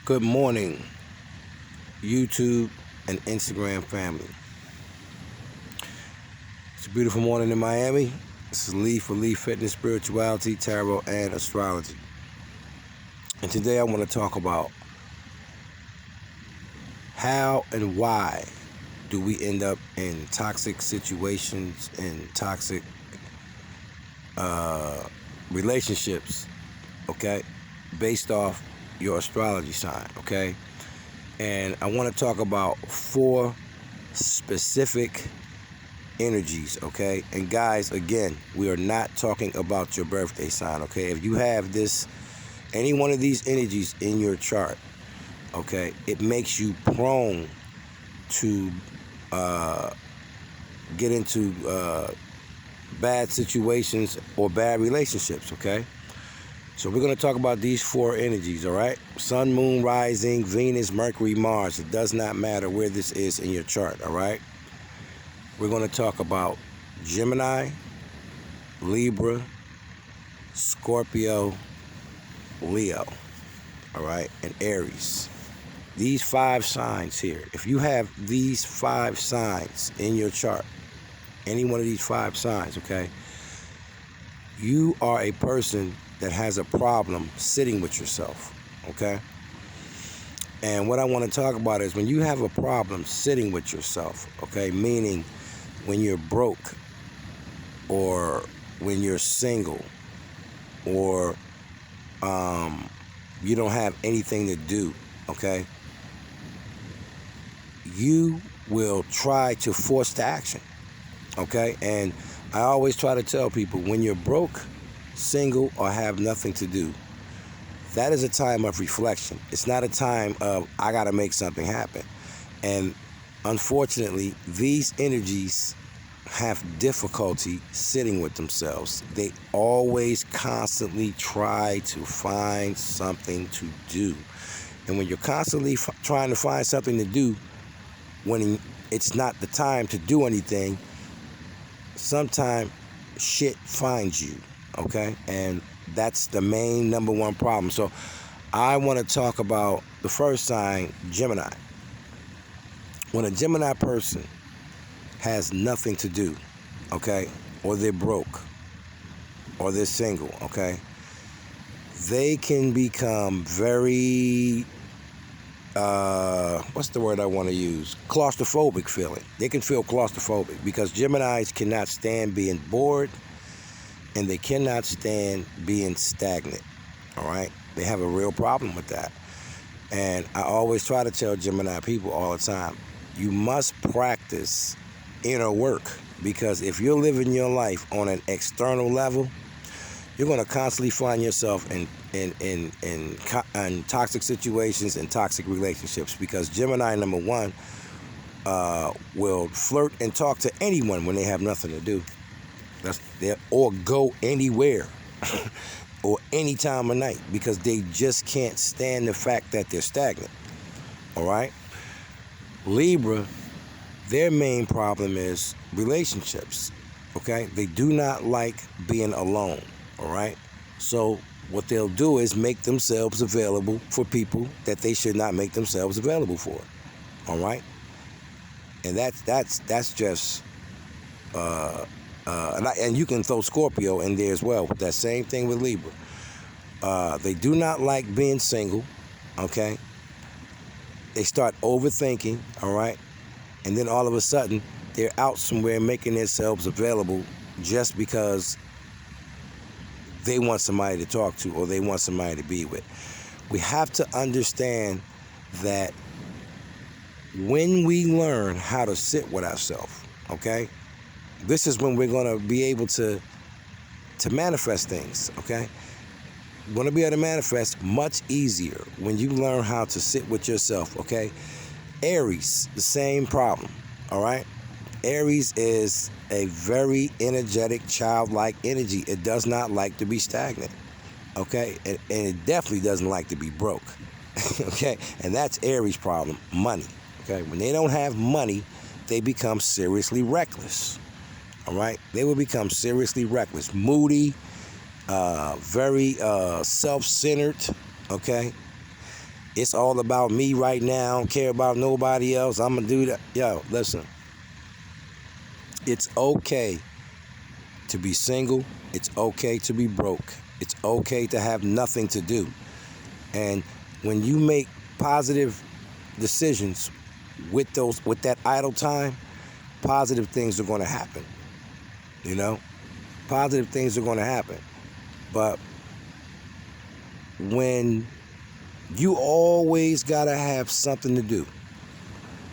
Good morning, YouTube and Instagram family. It's a beautiful morning in Miami. This is Lee for Lee Fitness, Spirituality, Tarot, and Astrology. And today I want to talk about how and why do we end up in toxic situations and toxic relationships, okay, based off your astrology sign, okay? And I want to talk about 4 specific energies, okay? And guys, again, we are not talking about your birthday sign, okay? If you have any one of these energies in your chart, okay, it makes you prone to get into bad situations or bad relationships, okay? So we're going to talk about these 4 energies, all right? Sun, Moon, Rising, Venus, Mercury, Mars. It does not matter where this is in your chart, all right? We're going to talk about Gemini, Libra, Scorpio, Leo, all right, and Aries. These 5 signs here. If you have these 5 signs in your chart, any one of these 5 signs, okay, you are a person that has a problem sitting with yourself, okay? And what I want to talk about is when you have a problem sitting with yourself, okay, meaning when you're broke or when you're single or you don't have anything to do, okay, you will try to force the action, okay? And I always try to tell people, when you're broke, single, or have nothing to do, that is a time of reflection. It's not a time of, I gotta make something happen. And unfortunately, these energies have difficulty sitting with themselves. They always constantly try to find something to do. And when you're constantly trying to find something to do, when it's not the time to do anything, sometimes shit finds you, okay? And that's the main number 1 problem. So I want to talk about the first sign, Gemini. When a Gemini person has nothing to do, okay, or they're broke, or they're single, okay, they can become very, what's the word I want to use? Claustrophobic feeling. They can feel claustrophobic because Geminis cannot stand being bored and they cannot stand being stagnant, all right? They have a real problem with that. And I always try to tell Gemini people all the time, you must practice inner work, because if you're living your life on an external level, you're going to constantly find yourself in toxic situations and toxic relationships, because Gemini, number 1, will flirt and talk to anyone when they have nothing to do. Or go anywhere or any time of night, because they just can't stand the fact that they're stagnant, all right? Libra, their main problem is relationships, okay? They do not like being alone, all right? So what they'll do is make themselves available for people that they should not make themselves available for, all right? And that's just and you can throw Scorpio in there as well with that same thing with Libra. They do not like being single, okay? They start overthinking, all right? And then all of a sudden, they're out somewhere making themselves available just because they want somebody to talk to or they want somebody to be with. We have to understand that when we learn how to sit with ourselves, okay, this is when we're going to be able to manifest things, okay? We're going to be able to manifest much easier when you learn how to sit with yourself, okay? Aries, the same problem, all right? Aries is a very energetic, childlike energy. It does not like to be stagnant, okay? And it definitely doesn't like to be broke, okay? And that's Aries' problem, money, okay? When they don't have money, they become seriously reckless, all right? They will become seriously reckless, moody, very self-centered, okay? it's all about me right now. I don't care about nobody else. I'm going to do that. Yo, listen. It's okay to be single. It's okay to be broke. It's okay to have nothing to do. And when you make positive decisions with that idle time, positive things are going to happen. You know, positive things are going to happen. But when you always gotta have something to do,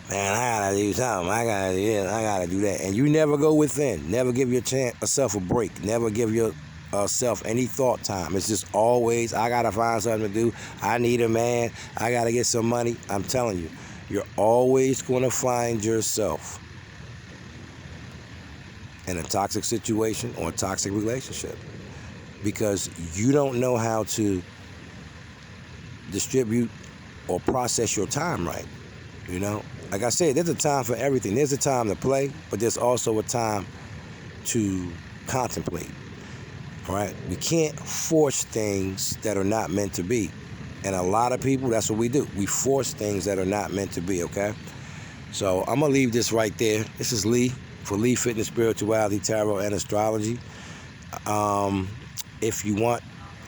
man, I gotta do something. I gotta do this. I gotta do that, and you never go within. Never give yourself a break. Never give yourself any thought time. It's just always, I gotta find something to do. I need a man. I gotta get some money. I'm telling you, you're always gonna find yourself in a toxic situation or a toxic relationship because you don't know how to distribute or process your time right. You know, like I said, there's a time for everything. There's a time to play, but there's also a time to contemplate. All right, we can't force things that are not meant to be, and a lot of people, that's what we do. We force things that are not meant to be. Okay, so I'm gonna leave this right there. This is Lee for Lee Fitness, Spirituality, Tarot, and Astrology. If you want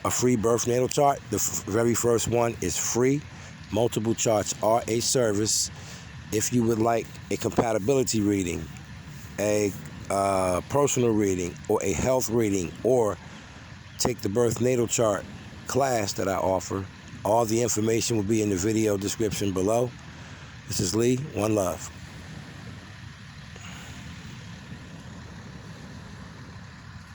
a free birth natal chart, the very first one is free. Multiple charts are a service. If you would like a compatibility reading, a personal reading, or a health reading, or take the birth natal chart class that I offer, all the information will be in the video description below. This is Lee. One love.